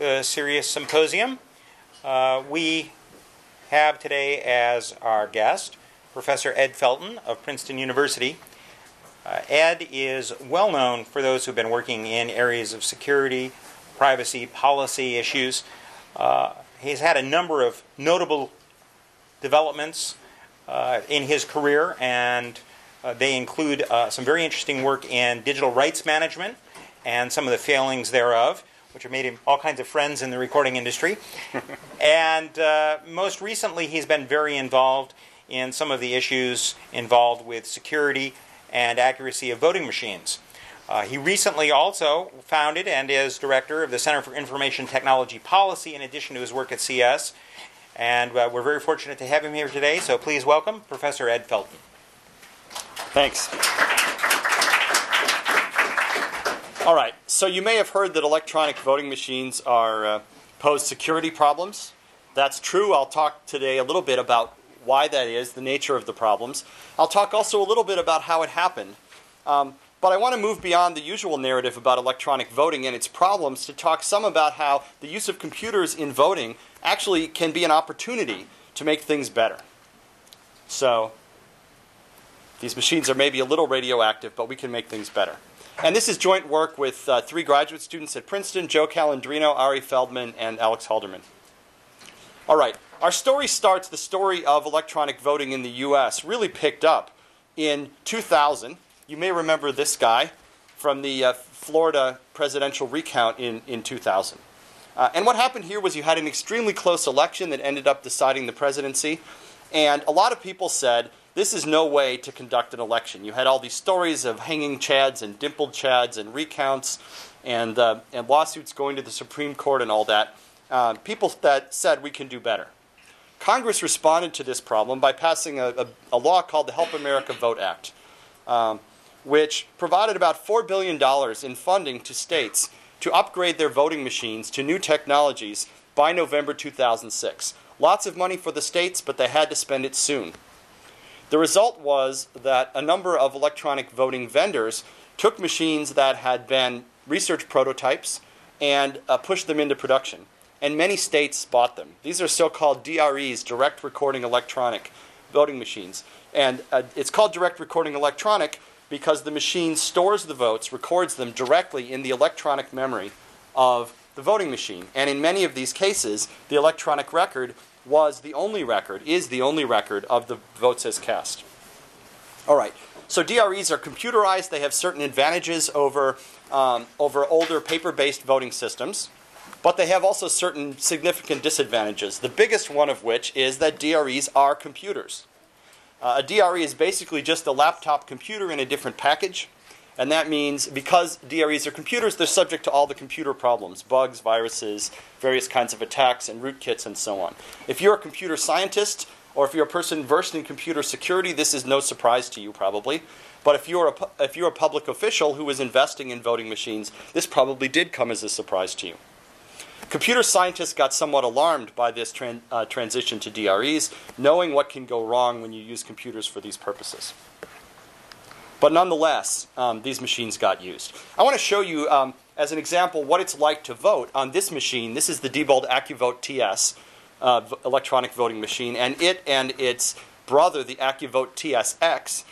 the CERIAS Symposium. We have today as our guest Professor Ed Felten of Princeton University. Ed is well known for those who've been working in areas of security, privacy, policy issues. He's had a number of notable developments in his career, and they include some very interesting work in digital rights management and some of the failings thereof, which have made him all kinds of friends in the recording industry. And most recently, he's been very involved in some of the issues involved with security and accuracy of voting machines. He recently also founded and is director of the Center for Information Technology Policy in addition to his work at CS. And we're very fortunate to have him here today, so please welcome Professor Ed Felten. Thanks. All right, so you may have heard that electronic voting machines pose security problems. That's true. I'll talk today a little bit about why that is, the nature of the problems. I'll talk also a little bit about how it happened. But I want to move beyond the usual narrative about electronic voting and its problems to talk some about how the use of computers in voting actually can be an opportunity to make things better. So these machines are maybe a little radioactive, but we can make things better. And this is joint work with 3 graduate students at Princeton, Joe Calandrino, Ari Feldman, and Alex Halderman. All right, our story starts, the story of electronic voting in the US really picked up in 2000. You may remember this guy from the Florida presidential recount in 2000. And what happened here was you had an extremely close election that ended up deciding the presidency. And a lot of people said, this is no way to conduct an election. You had all these stories of hanging chads and dimpled chads and recounts and lawsuits going to the Supreme Court and all that. People that said we can do better. Congress responded to this problem by passing a law called the Help America Vote Act, which provided about $4 billion in funding to states to upgrade their voting machines to new technologies by November 2006. Lots of money for the states, but they had to spend it soon. The result was that a number of electronic voting vendors took machines that had been research prototypes and pushed them into production. And many states bought them. These are so-called DREs, direct recording electronic voting machines. And it's called direct recording electronic because the machine stores the votes, records them directly in the electronic memory of the voting machine. And in many of these cases, the electronic record is the only record of the votes as cast. All right, so DREs are computerized. They have certain advantages over older paper-based voting systems, but they have also certain significant disadvantages, the biggest one of which is that DREs are computers. A DRE is basically just a laptop computer in a different package, and that means because DREs are computers, they're subject to all the computer problems, bugs, viruses, various kinds of attacks, and rootkits, and so on. If you're a computer scientist, or if you're a person versed in computer security, this is no surprise to you, probably. But if you're a public official who is investing in voting machines, this probably did come as a surprise to you. Computer scientists got somewhat alarmed by this transition to DREs, knowing what can go wrong when you use computers for these purposes. But nonetheless, these machines got used. I want to show you, as an example, what it's like to vote on this machine. This is the Diebold AccuVote TS electronic voting machine, and it and its brother, the AccuVote TSX,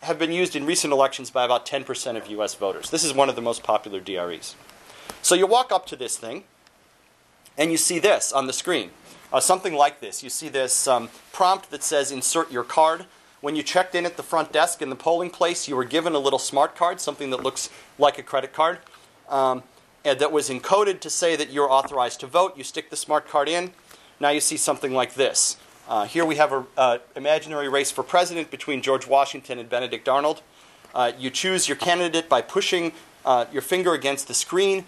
have been used in recent elections by about 10% of US voters. This is one of the most popular DREs. So you walk up to this thing, and you see this on the screen. Something like this. You see this prompt that says, insert your card. When you checked in at the front desk in the polling place, you were given a little smart card, something that looks like a credit card, and that was encoded to say that you're authorized to vote. You stick the smart card in. Now you see something like this. Here we have an imaginary race for president between George Washington and Benedict Arnold. You choose your candidate by pushing your finger against the screen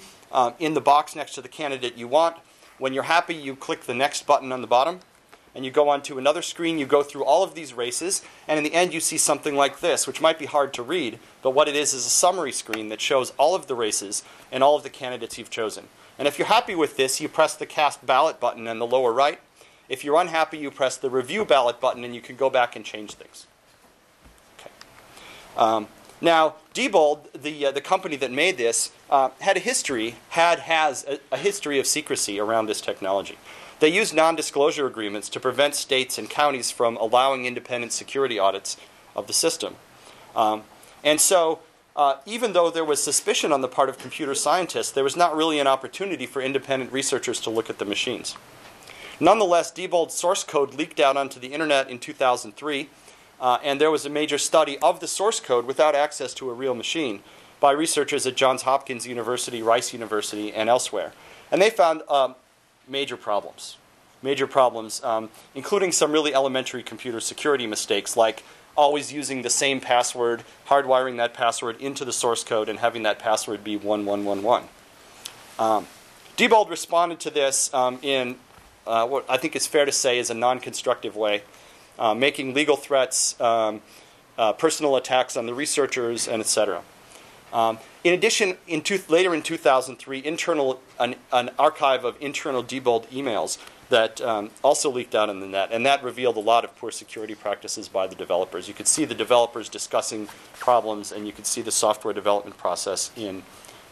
in the box next to the candidate you want. When you're happy, you click the next button on the bottom. And you go on to another screen, you go through all of these races, and in the end you see something like this, which might be hard to read, but what it is a summary screen that shows all of the races and all of the candidates you've chosen. And if you're happy with this, you press the cast ballot button in the lower right. If you're unhappy, you press the review ballot button and you can go back and change things. Okay. Now, Diebold, the company that made this, has a history of secrecy around this technology. They used non-disclosure agreements to prevent states and counties from allowing independent security audits of the system. And so, even though there was suspicion on the part of computer scientists, there was not really an opportunity for independent researchers to look at the machines. Nonetheless, Diebold's source code leaked out onto the internet in 2003, and there was a major study of the source code without access to a real machine by researchers at Johns Hopkins University, Rice University, and elsewhere. And they found major problems, including some really elementary computer security mistakes, like always using the same password, hardwiring that password into the source code, and having that password be 1111. Diebold responded to this in what I think is fair to say is a non-constructive way, making legal threats, personal attacks on the researchers, and etc. In addition, later in 2003, an archive of internal Diebold emails that also leaked out on the net, and that revealed a lot of poor security practices by the developers. You could see the developers discussing problems, and you could see the software development process in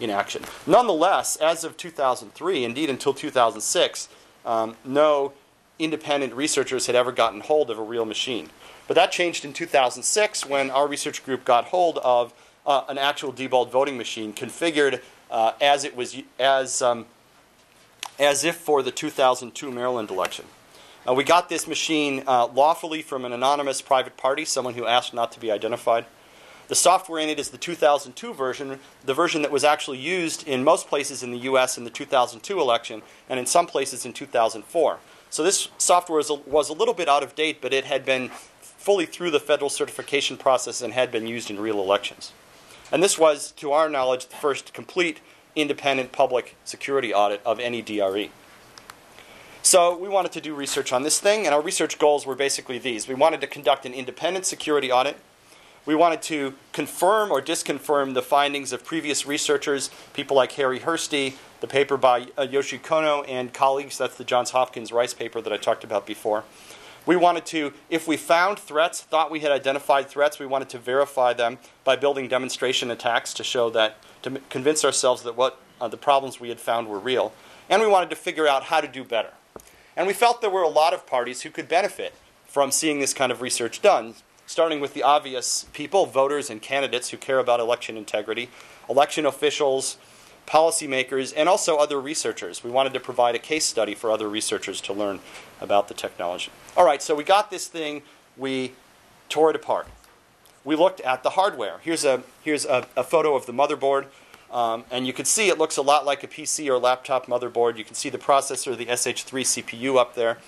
action. Nonetheless, as of 2003, indeed until 2006, no independent researchers had ever gotten hold of a real machine. But that changed in 2006 when our research group got hold of an actual Diebold voting machine configured as if for the 2002 Maryland election. We got this machine lawfully from an anonymous private party, someone who asked not to be identified. The software in it is the 2002 version, the version that was actually used in most places in the U.S. in the 2002 election, and in some places in 2004. So this software was a little bit out of date, but it had been fully through the federal certification process and had been used in real elections. And this was, to our knowledge, the first complete independent public security audit of any DRE. So we wanted to do research on this thing, and our research goals were basically these. We wanted to conduct an independent security audit. We wanted to confirm or disconfirm the findings of previous researchers, people like Harry Hursty, the paper by Yoshi Kono and colleagues. That's the Johns Hopkins Rice paper that I talked about before. We wanted to, if we found threats, thought we had identified threats, we wanted to verify them by building demonstration attacks to show that, to convince ourselves that the problems we had found were real. And we wanted to figure out how to do better. And we felt there were a lot of parties who could benefit from seeing this kind of research done, starting with the obvious people, voters and candidates who care about election integrity, election officials, policymakers, and also other researchers. We wanted to provide a case study for other researchers to learn about the technology. All right, so we got this thing, we tore it apart. We looked at the hardware. Here's a photo of the motherboard, and you can see it looks a lot like a PC or laptop motherboard. You can see the processor, the SH3 CPU up there.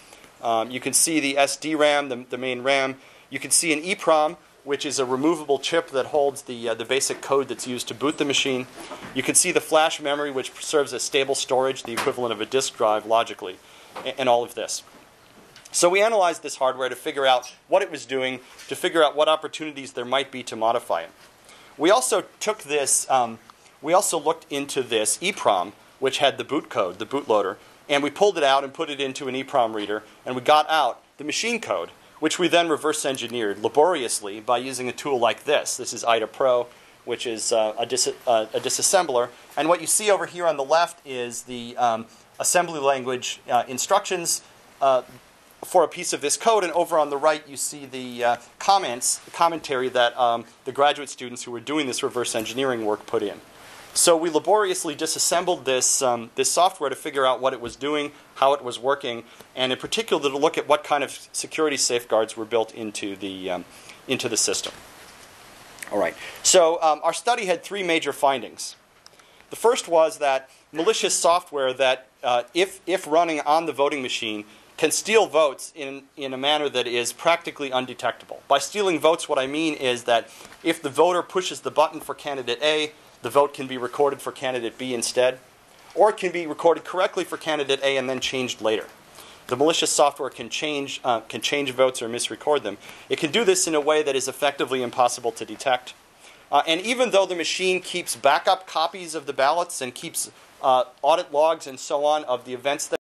You can see the SD-RAM, the main RAM. You can see an EEPROM, which is a removable chip that holds the basic code that's used to boot the machine. You can see the flash memory, which serves as stable storage, the equivalent of a disk drive logically, and all of this. So we analyzed this hardware to figure out what it was doing, to figure out what opportunities there might be to modify it. We also took this, we also looked into this EEPROM, which had the boot code, the bootloader, and we pulled it out and put it into an EEPROM reader, and we got out the machine code, which we then reverse engineered laboriously by using a tool like this. This is IDA Pro, which is a disassembler. And what you see over here on the left is the assembly language instructions for a piece of this code. And over on the right, you see the commentary that the graduate students who were doing this reverse engineering work put in. So we laboriously disassembled this software to figure out what it was doing, how it was working, and in particular to look at what kind of security safeguards were built into the system. All right. So our study had three major findings. The first was that malicious software that, if running on the voting machine, can steal votes in a manner that is practically undetectable. By stealing votes, what I mean is that if the voter pushes the button for candidate A, the vote can be recorded for candidate B instead, or it can be recorded correctly for candidate A and then changed later. The malicious software can change votes or misrecord them. It can do this in a way that is effectively impossible to detect. And even though the machine keeps backup copies of the ballots and keeps audit logs and so on of the events that